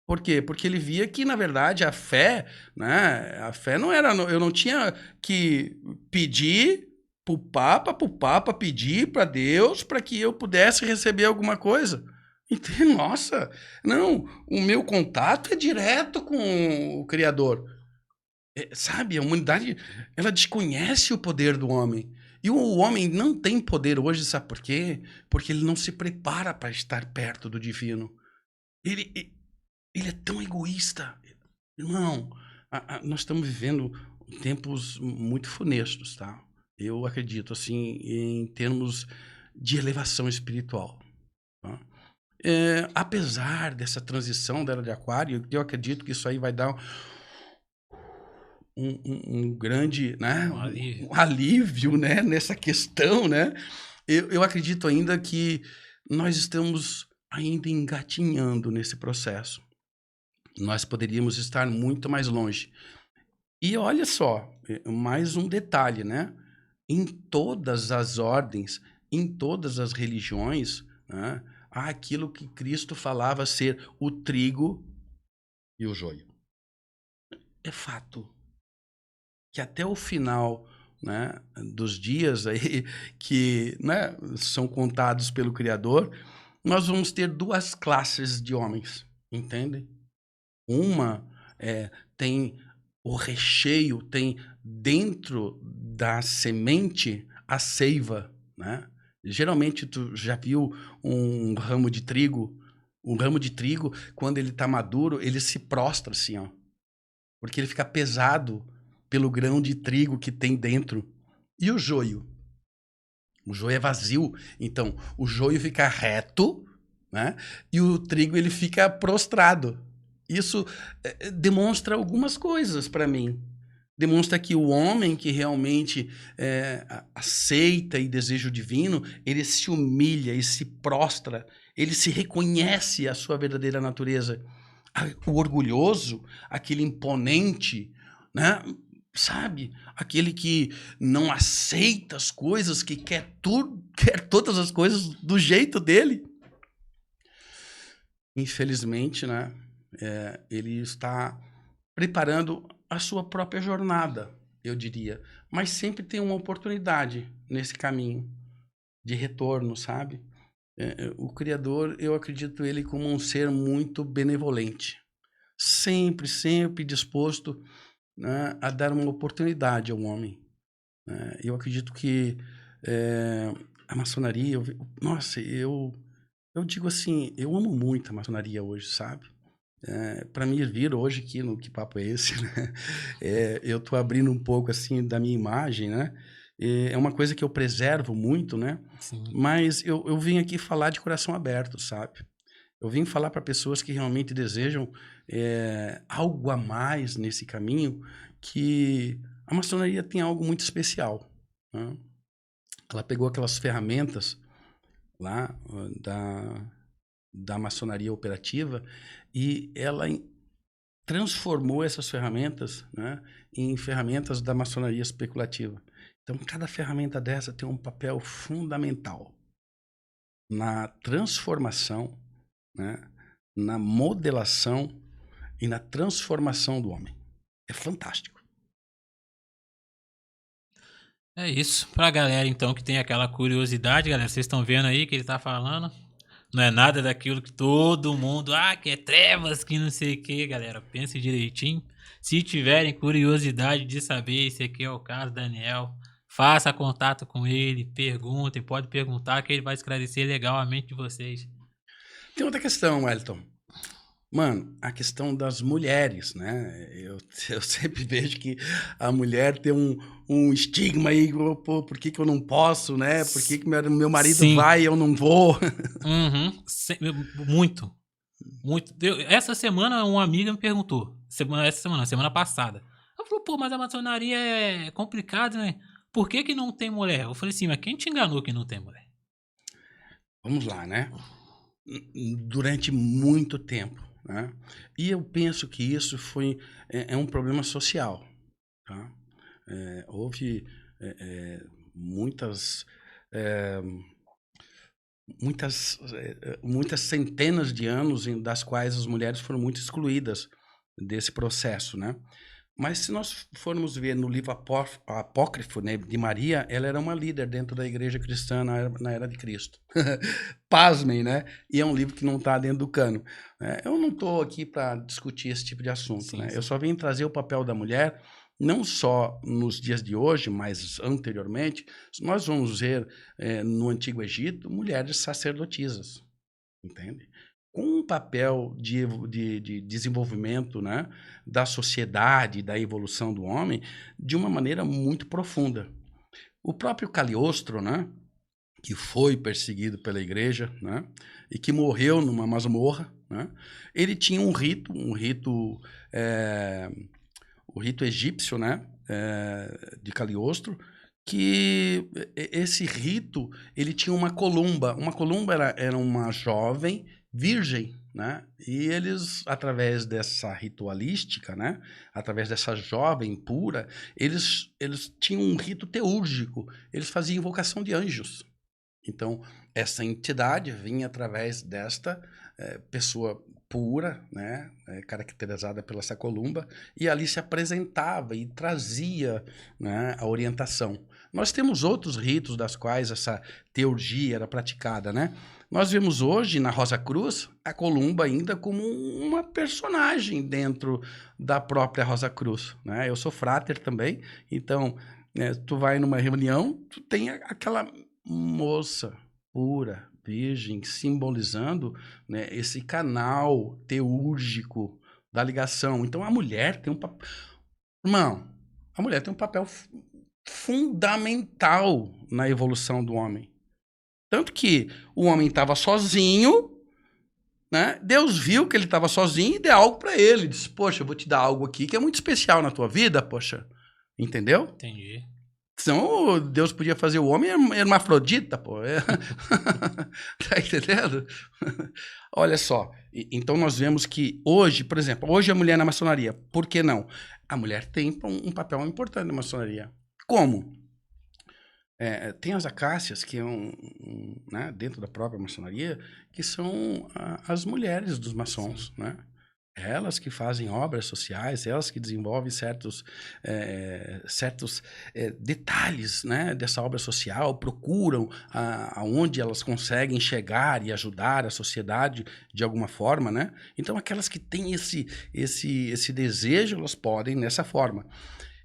Por quê? Porque ele via que, na verdade, a fé, né? A fé não era. Eu não tinha que pedir para o Papa pedir para Deus para que eu pudesse receber alguma coisa. Entende? Nossa, não, o meu contato é direto com o Criador. Sabe, a humanidade, ela desconhece o poder do homem. E o homem não tem poder hoje, sabe por quê? Porque ele não se prepara para estar perto do divino. Ele, ele é tão egoísta. Irmão, nós estamos vivendo tempos muito funestos, tá? Eu acredito, assim, em termos de elevação espiritual. Tá? Apesar dessa transição da era de Aquário, eu acredito que isso aí vai dar um grande, né, um alívio, né, nessa questão, né? Eu acredito ainda que nós estamos ainda engatinhando nesse processo. Nós poderíamos estar muito mais longe. E olha só, mais um detalhe, né? Em todas as ordens, em todas as religiões, né, há aquilo que Cristo falava ser o trigo e o joio. É fato que até o final, né, dos dias aí que, né, são contados pelo Criador, nós vamos ter duas classes de homens, entendem? Uma tem o recheio, tem dentro da semente a seiva, né? Geralmente tu já viu um ramo de trigo? Um ramo de trigo, quando ele está maduro, ele se prostra assim, ó, porque ele fica pesado pelo grão de trigo que tem dentro. E o joio? O joio é vazio, então o joio fica reto, né? E o trigo ele fica prostrado. Isso demonstra algumas coisas para mim. Demonstra que o homem que realmente aceita e deseja o divino, ele se humilha e se prostra, ele se reconhece a sua verdadeira natureza. O orgulhoso, aquele imponente, né? Sabe? Aquele que não aceita as coisas, que quer tudo, quer todas as coisas do jeito dele. Infelizmente, né? Ele está preparando a sua própria jornada, eu diria. Mas sempre tem uma oportunidade nesse caminho de retorno, sabe? O Criador, eu acredito ele como um ser muito benevolente. Sempre, sempre disposto, né, a dar uma oportunidade ao homem. Eu acredito que a maçonaria... Nossa, eu digo assim, eu amo muito a maçonaria hoje, sabe? Para mim vir hoje aqui no Que Papo é Esse, né? Eu tô abrindo um pouco assim da minha imagem, né? É uma coisa que eu preservo muito, né? Sim. Mas eu vim aqui falar de coração aberto, sabe? Eu vim falar para pessoas que realmente desejam algo a mais nesse caminho, que a maçonaria tem algo muito especial, né? Ela pegou aquelas ferramentas lá da maçonaria operativa e ela transformou essas ferramentas, né, em ferramentas da maçonaria especulativa. Então, cada ferramenta dessa tem um papel fundamental na transformação, né, na modelação e na transformação do homem. É fantástico. É isso. Pra galera, então, que tem aquela curiosidade, galera, vocês estão vendo aí que ele tá falando. Não é nada daquilo que todo mundo, que é trevas, que não sei o que, galera. Pense direitinho. Se tiverem curiosidade de saber, esse aqui é o caso Daniel. Faça contato com ele, perguntem, pode perguntar que ele vai esclarecer legal a mente de vocês. Tem outra questão, Wellington. Mano, a questão das mulheres, né? Eu sempre vejo que a mulher tem um estigma aí, pô, por que eu não posso, né? Por que meu marido Sim. vai e eu não vou? Uhum. Muito. Muito. Essa semana uma amiga me perguntou. Semana passada. Ela falou, pô, mas a maçonaria é complicado, né? por que que não tem mulher? Eu falei assim, mas quem te enganou que não tem mulher? Vamos lá, né? Durante muito tempo, né? E eu penso que isso é um problema social, tá? Houve muitas eh, muitas centenas de anos das quais as mulheres foram muito excluídas desse processo, né? Mas se nós formos ver no livro apócrifo, né, de Maria, ela era uma líder dentro da igreja cristã na era de Cristo. Pasmem, né? E é um livro que não está dentro do cano. Eu não estou aqui para discutir esse tipo de assunto, Sim, né? Eu sim. só vim trazer o papel da mulher, não só nos dias de hoje, mas anteriormente. Nós vamos ver no Antigo Egito mulheres sacerdotisas, entende? Com um papel de desenvolvimento, né, da sociedade, da evolução do homem, de uma maneira muito profunda. O próprio Caliostro, né, que foi perseguido pela igreja, né, e que morreu numa masmorra, né, ele tinha eh, o rito egípcio, né, de Caliostro, que esse rito ele tinha uma columba. Uma columba era uma jovem virgem, né? E eles, através dessa ritualística, né? Através dessa jovem pura, eles tinham um rito teúrgico. Eles faziam invocação de anjos. Então, essa entidade vinha através desta pessoa pura, né, caracterizada pela essa columba, e ali se apresentava e trazia, né, a orientação. Nós temos outros ritos das quais essa teurgia era praticada, né? Nós vemos hoje na Rosa Cruz a columba ainda como uma personagem dentro da própria Rosa Cruz, né? Eu sou fráter também, então tu vai numa reunião, tu tem aquela moça pura, virgem, simbolizando, né, esse canal teúrgico da ligação. Então a mulher tem um papel. Irmão, a mulher tem um papel fundamental na evolução do homem. Tanto que o homem estava sozinho, né? Deus viu que ele estava sozinho e deu algo para ele. Disse: poxa, eu vou te dar algo aqui que é muito especial na tua vida, poxa. Entendeu? Entendi. Senão Deus podia fazer o homem hermafrodita, pô. Tá entendendo? Olha só. Então nós vemos que hoje, por exemplo, hoje a mulher na maçonaria. Por que não? A mulher tem um papel importante na maçonaria. Como? Tem as acácias, que é né, dentro da própria maçonaria, que são as mulheres dos maçons, Sim. né? Elas que fazem obras sociais, elas que desenvolvem certos detalhes, né, dessa obra social, procuram aonde elas conseguem chegar e ajudar a sociedade de alguma forma, né? Então, aquelas que têm esse desejo, elas podem nessa forma.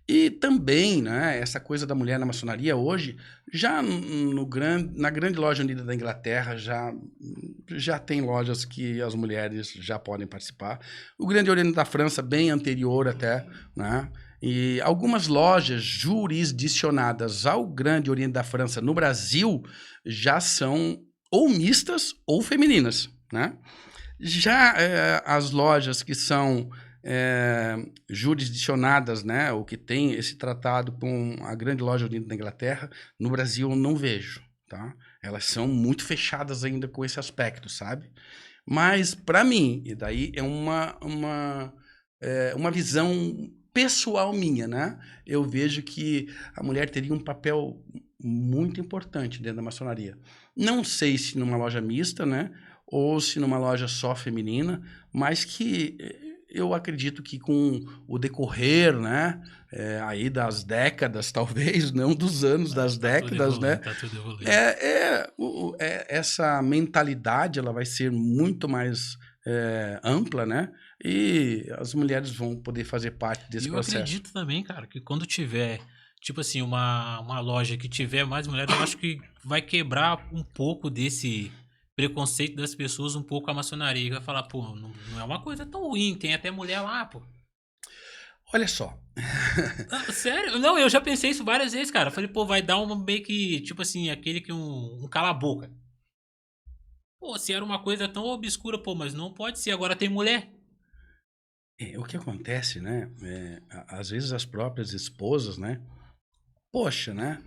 E também, né, essa coisa da mulher na maçonaria hoje, já na grande loja unida da Inglaterra, já tem lojas que as mulheres já podem participar. O Grande Oriente da França, bem anterior até, né? E algumas lojas jurisdicionadas ao Grande Oriente da França no Brasil já são ou mistas ou femininas, né? Já as lojas que são jurisdicionadas, né, ou que tem esse tratado com a grande loja unida da Inglaterra, no Brasil eu não vejo, tá? Elas são muito fechadas ainda com esse aspecto, sabe? Mas, para mim, e daí é uma visão pessoal minha, né? Eu vejo que a mulher teria um papel muito importante dentro da maçonaria. Não sei se numa loja mista, né? Ou se numa loja só feminina, mas que eu acredito que com o decorrer, né, aí das décadas, talvez, não dos anos, das décadas, né, Tá tudo evoluindo. essa mentalidade ela vai ser muito mais ampla, né, e as mulheres vão poder fazer parte E desse eu processo. acredito também, cara, que quando tiver, tipo assim, uma loja que tiver mais mulheres, eu acho que vai quebrar um pouco desse preconceito das pessoas um pouco a maçonaria. Que vai falar, pô, não é uma coisa tão ruim, tem até mulher lá, pô. Olha só, Ah, sério? Não, eu já pensei isso várias vezes, cara. Falei, pô, vai dar um meio que, tipo assim, aquele que um cala-boca. Pô, se era uma coisa tão obscura, pô, mas não pode ser, agora tem mulher. o que acontece, né, às vezes as próprias esposas, né, poxa, né?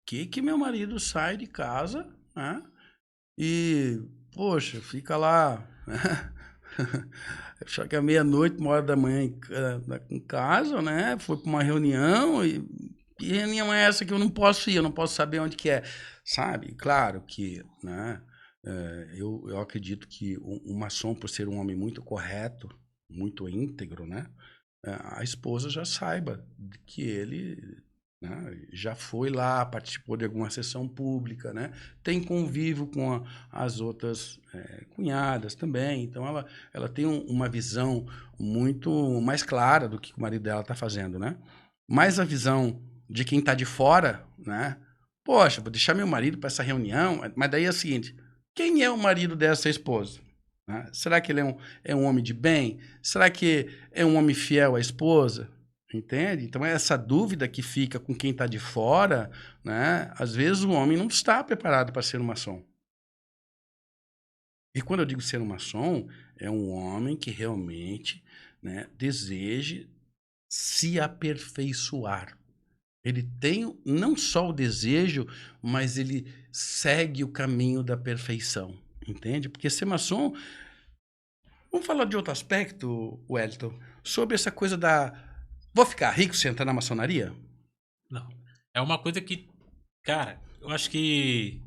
Que meu marido sai de casa, né? E, poxa, fica lá, né? Chega à meia-noite, 1 hora da manhã em casa, né? Foi para uma reunião e reunião é essa que eu não posso ir, eu não posso saber onde que é, sabe? Claro que, né? Eu acredito que o maçom, por ser um homem muito correto, muito íntegro, né? A esposa já saiba que ele, né, já foi lá, participou de alguma sessão pública, né? Tem convívio com as outras cunhadas também. Então, ela tem uma visão muito mais clara do que o marido dela está fazendo, né? Mas a visão de quem está de fora, né? Poxa, vou deixar meu marido para essa reunião, mas daí é o seguinte, quem é o marido dessa esposa? Né? Será que ele é um homem de bem? Será que é um homem fiel à esposa? Entende? Então, é essa dúvida que fica com quem está de fora, né? Às vezes o homem não está preparado para ser um maçom. E quando eu digo ser um maçom, é um homem que realmente, né, deseje se aperfeiçoar. Ele tem não só o desejo, mas ele segue o caminho da perfeição. Entende? Porque ser maçom. Vamos falar de outro aspecto, Wellington, sobre essa coisa da. Vou ficar rico se entrar na maçonaria? Não. É uma coisa que, cara, eu acho que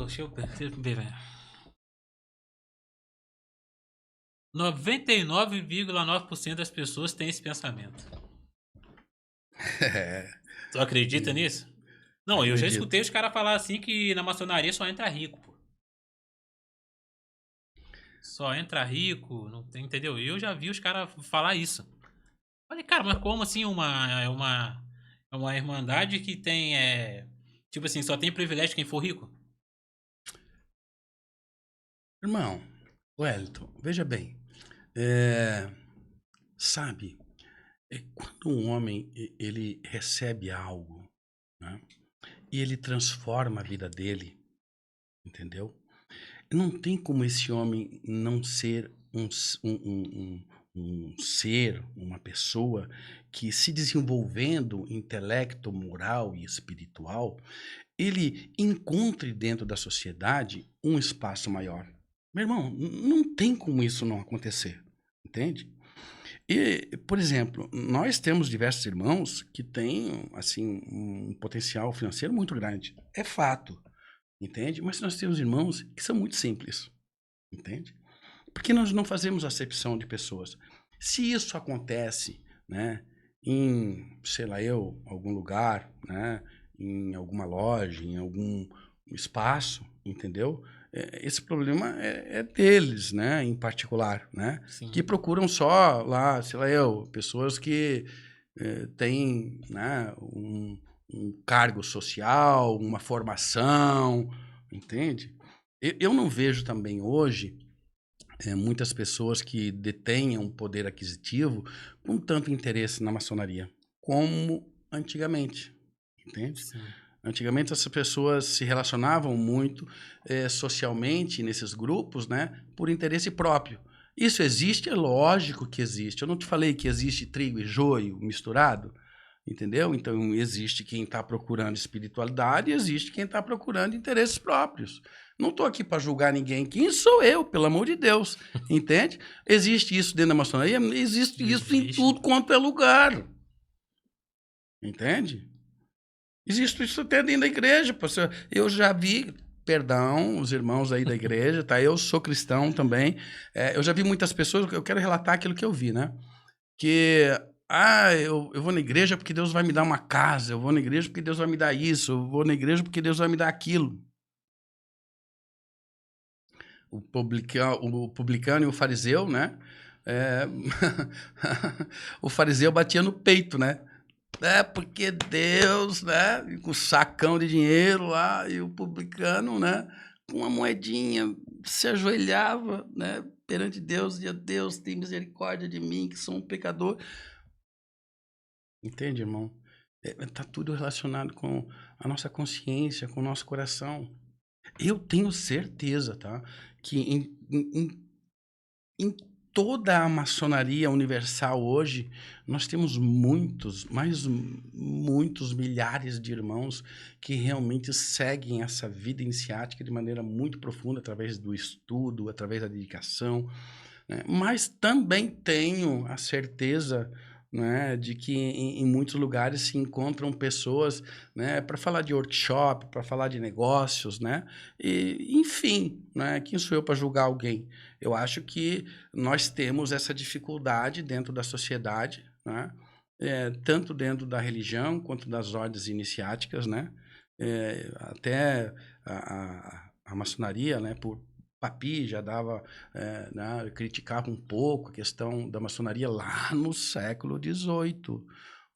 deixa eu ver, velho. 99,9% das pessoas têm esse pensamento. Tu acredita nisso? Não, eu já Acredito. escutei os caras falar assim que na maçonaria só entra rico, pô. Só entra rico, não tem, entendeu? Eu já vi os caras falar isso. Falei, cara, mas como assim é uma irmandade que tem, tipo assim, só tem privilégio quem for rico? Irmão, Wellington, veja bem. Sabe, quando um homem ele recebe algo, né, e ele transforma a vida dele, entendeu? Não tem como esse homem não ser um ser, uma pessoa que, se desenvolvendo intelecto, moral e espiritual, ele encontre dentro da sociedade um espaço maior. Meu irmão, não tem como isso não acontecer, entende? E, por exemplo, nós temos diversos irmãos que têm, assim, um potencial financeiro muito grande. É fato, entende? Mas nós temos irmãos que são muito simples, entende? Porque nós não fazemos acepção de pessoas. Se isso acontece, né, em, sei lá eu, algum lugar, né, em alguma loja, em algum espaço, entendeu? Esse problema é deles, né, em particular, né, Sim. que procuram só lá, sei lá eu, pessoas que têm, né, um cargo social, uma formação, entende? Eu não vejo também hoje muitas pessoas que detenham poder aquisitivo com tanto interesse na maçonaria como antigamente, entende? Sim. Antigamente essas pessoas se relacionavam muito socialmente nesses grupos, né, por interesse próprio. Isso existe? É lógico que existe. Eu não te falei que existe trigo e joio misturado? Entendeu? Então, existe quem está procurando espiritualidade e existe quem está procurando interesses próprios. Não estou aqui para julgar ninguém. Quem sou eu, pelo amor de Deus? Entende? Existe isso dentro da maçonaria? Existe isso em Existe. tudo quanto é lugar. Entende? Existe isso até dentro da igreja. Eu já vi, perdão, os irmãos aí da igreja, tá? Eu sou cristão também. Eu já vi muitas pessoas, eu quero relatar aquilo que eu vi, né? Que, eu vou na igreja porque Deus vai me dar uma casa, eu vou na igreja porque Deus vai me dar isso, eu vou na igreja porque Deus vai me dar aquilo. O publicano e o fariseu, né? É, o fariseu batia no peito, né? Porque Deus, né? Com o sacão de dinheiro lá, e o publicano, né? Com uma moedinha, se ajoelhava, né? Perante Deus, e Deus, tem misericórdia de mim, que sou um pecador. Entende, irmão? Tá tudo relacionado com a nossa consciência, com o nosso coração. Eu tenho certeza, tá? Que em toda a maçonaria universal hoje, nós temos muitos, mas muitos milhares de irmãos que realmente seguem essa vida iniciática de maneira muito profunda, através do estudo, através da dedicação, né? Mas também tenho a certeza, né, de que em muitos lugares se encontram pessoas, né, para falar de workshop, para falar de negócios, né, e, enfim, né, quem sou eu para julgar alguém? Eu acho que nós temos essa dificuldade dentro da sociedade, né, tanto dentro da religião quanto das ordens iniciáticas, né, até a maçonaria, né, por Papi já dava, né, criticava um pouco a questão da maçonaria lá no século XVIII,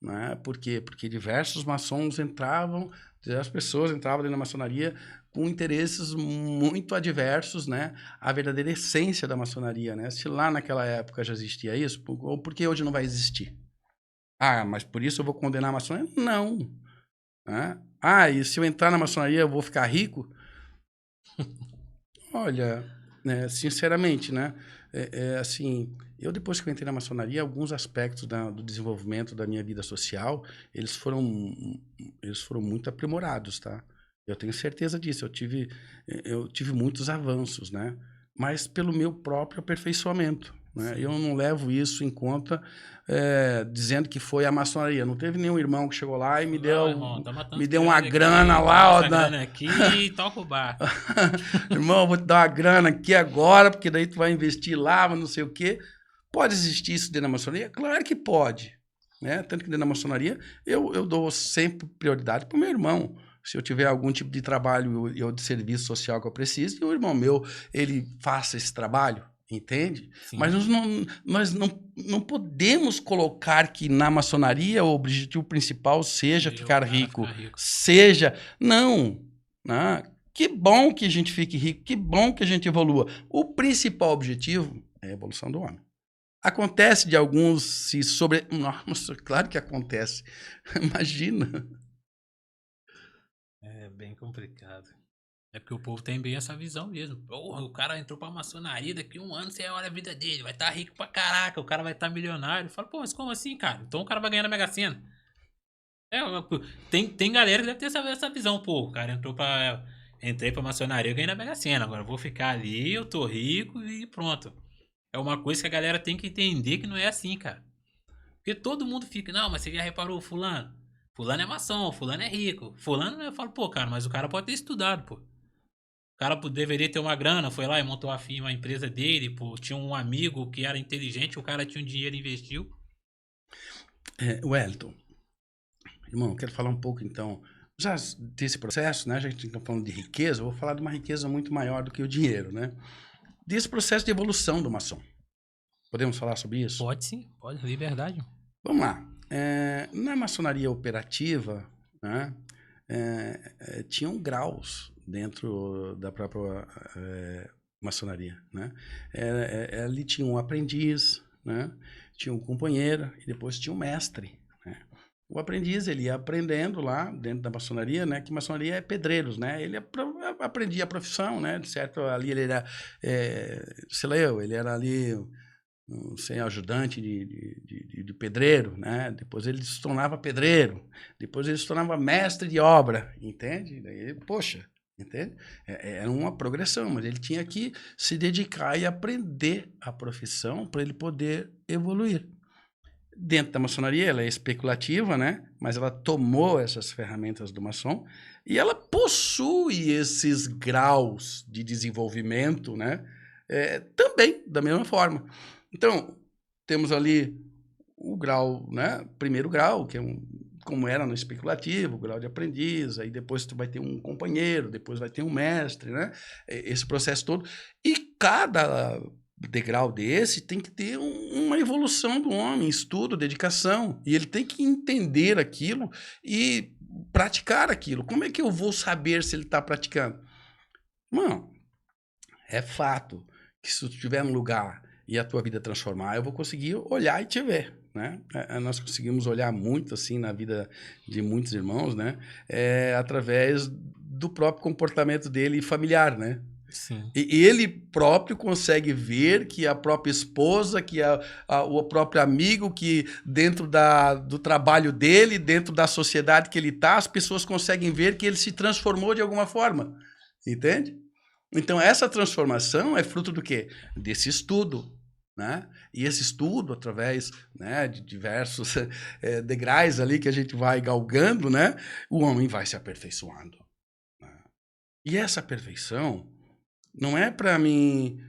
né? Por quê? Porque diversos maçons entravam, as pessoas entravam dentro da maçonaria com interesses muito adversos, né, à verdadeira essência da maçonaria, né? Se lá naquela época já existia isso, por que hoje não vai existir? Ah, mas por isso eu vou condenar a maçonaria? Não. Né? Ah, e se eu entrar na maçonaria eu vou ficar rico? Olha, né, sinceramente, né, assim, eu depois que eu entrei na maçonaria, alguns aspectos do desenvolvimento da minha vida social, eles foram muito aprimorados, tá? Eu tenho certeza disso, eu tive muitos avanços, né? Mas pelo meu próprio aperfeiçoamento, né? Eu não levo isso em conta dizendo que foi a maçonaria. Não teve nenhum irmão que chegou lá e me Não, irmão, toma me tanto deu uma grana grana aqui, lá, toma ó, essa grana aqui e toca o bar. Irmão, eu vou te dar uma grana aqui agora, porque daí tu vai investir lá, mas não sei o quê. Pode existir isso dentro da maçonaria? Claro que pode. Né? Tanto que dentro da maçonaria, eu dou sempre prioridade para o meu irmão. Se eu tiver algum tipo de trabalho ou de serviço social que eu precise, e o irmão meu, ele faça esse trabalho, entende? Sim. Mas nós não podemos colocar que na maçonaria o objetivo principal seja ficar rico. Seja... Não. Né? Que bom que a gente fique rico, que bom que a gente evolua. O principal objetivo é a evolução do homem. Acontece de alguns se sobre... Nossa, claro que acontece. Imagina. É bem complicado. É porque o povo tem bem essa visão mesmo. Porra, o cara entrou pra maçonaria, daqui um ano você olha a vida dele, vai estar rico pra caraca, o cara vai estar milionário. Fala, pô, mas como assim, cara? Então o cara vai ganhar na Mega Sena. Tem galera que deve ter essa visão, pô, o cara entrei pra maçonaria, eu ganhei na Mega Sena, agora eu vou ficar ali, eu tô rico e pronto. É uma coisa que a galera tem que entender que não é assim, cara. Porque todo mundo fica, não, mas você já reparou fulano? Fulano é maçom, fulano é rico. Fulano, eu falo, pô, cara, mas o cara pode ter estudado, pô. O cara deveria ter uma grana, foi lá e montou uma empresa dele, pô. Tinha um amigo que era inteligente, o cara tinha um dinheiro e investiu. Wellington, irmão, eu quero falar um pouco, então, já desse processo, né? Já que a gente está falando de riqueza, eu vou falar de uma riqueza muito maior do que o dinheiro, né? Desse processo de evolução do maçom. Podemos falar sobre isso? Pode sim, pode, liberdade. Vamos lá. Na maçonaria operativa, né, tinham graus dentro da própria maçonaria. Né? Ali tinha um aprendiz, né, tinha um companheiro e depois tinha um mestre. Né? O aprendiz, ele ia aprendendo lá dentro da maçonaria, né, que maçonaria é pedreiros, né? Ele aprendia a profissão, né? De certo, ali ele era, sei lá ele era ali sem ajudante de pedreiro, né? Depois ele se tornava pedreiro, depois ele se tornava mestre de obra, entende? Daí, poxa, entende? Era uma progressão, mas ele tinha que se dedicar e aprender a profissão para ele poder evoluir. Dentro da maçonaria, ela é especulativa, né? Mas ela tomou essas ferramentas do maçom e ela possui esses graus de desenvolvimento, né? Também, da mesma forma. Então, temos ali o grau, né? Primeiro grau, que é como era no especulativo, o grau de aprendiz, aí depois tu vai ter um companheiro, depois vai ter um mestre, né? Esse processo todo. E cada degrau desse tem que ter uma evolução do homem, estudo, dedicação. E ele tem que entender aquilo e praticar aquilo. Como é que eu vou saber se ele está praticando? Mano, é fato que se tu estiver num lugar e a tua vida transformar, eu vou conseguir olhar e te ver, né? Nós conseguimos olhar muito, assim, na vida de muitos irmãos, né? Através do próprio comportamento dele familiar, né? Sim. E ele próprio consegue ver que a própria esposa, que o próprio amigo, que dentro do trabalho dele, dentro da sociedade que ele está, as pessoas conseguem ver que ele se transformou de alguma forma. Entende? Então, essa transformação é fruto do quê? Desse estudo. Né? E esse estudo, através, né, de diversos degraus ali que a gente vai galgando, né, o homem vai se aperfeiçoando. Né? E essa perfeição não é para mim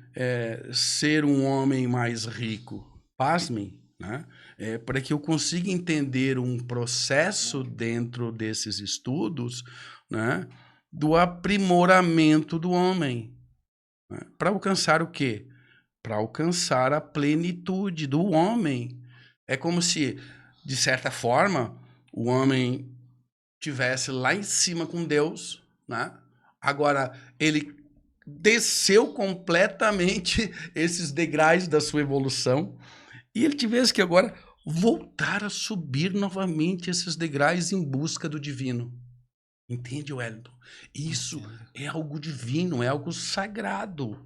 ser um homem mais rico. Pasmem, né? É para que eu consiga entender um processo dentro desses estudos, né, do aprimoramento do homem. Né? Para alcançar o quê? Para alcançar a plenitude do homem. É como se, de certa forma, o homem tivesse lá em cima com Deus, né? Agora ele desceu completamente esses degraus da sua evolução e ele tivesse que agora voltar a subir novamente esses degraus em busca do divino. Entende, Wellington? Isso é algo divino, é algo sagrado.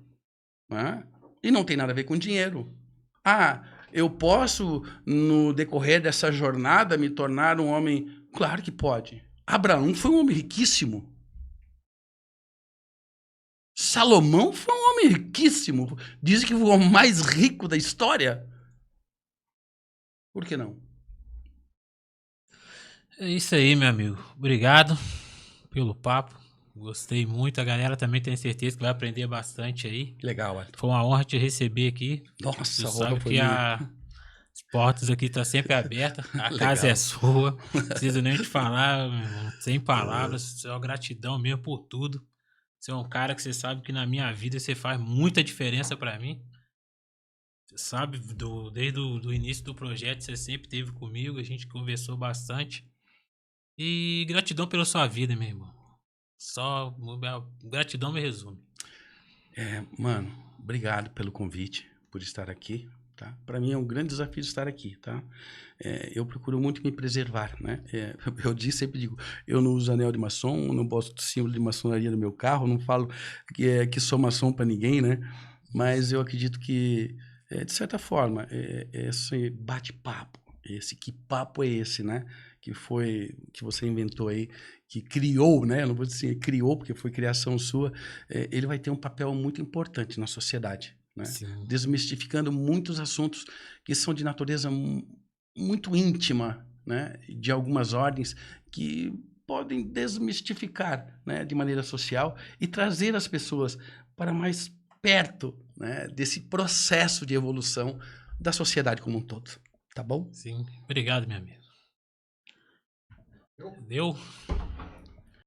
Né? E não tem nada a ver com dinheiro. Ah, eu posso, no decorrer dessa jornada, me tornar um homem... Claro que pode. Abraão foi um homem riquíssimo. Salomão foi um homem riquíssimo. Dizem que foi o homem mais rico da história. Por que não? É isso aí, meu amigo. Obrigado pelo papo. Gostei muito. A galera também tem certeza que vai aprender bastante aí. Legal, Wellington. Foi uma honra te receber aqui. Nossa, Tu a sabe honra foi que minha. as portas aqui estão sempre abertas. A casa Legal. é sua. Não preciso nem te falar, meu irmão. Sem palavras. Só gratidão mesmo por tudo. Você é um cara que você sabe que na minha vida você faz muita diferença pra mim. Você sabe, desde o início do projeto você sempre esteve comigo. A gente conversou bastante. E gratidão pela sua vida, meu irmão. Só gratidão me resume. Mano, obrigado pelo convite, por estar aqui, tá? Para mim é um grande desafio estar aqui, tá? Eu procuro muito me preservar, né? Eu sempre digo, eu não uso anel de maçom, não boto símbolo de maçonaria no meu carro, não falo que sou maçom para ninguém, né? Mas eu acredito que, de certa forma, esse bate-papo, que papo é esse, né? Que você inventou aí, que criou, né? Eu não vou dizer criou, porque foi criação sua. Ele vai ter um papel muito importante na sociedade, né? Sim. Desmistificando muitos assuntos que são de natureza muito íntima, né? De algumas ordens que podem desmistificar, né? De maneira social e trazer as pessoas para mais perto, né? Desse processo de evolução da sociedade como um todo. Tá bom? Sim. Obrigado, meu amigo. Deu?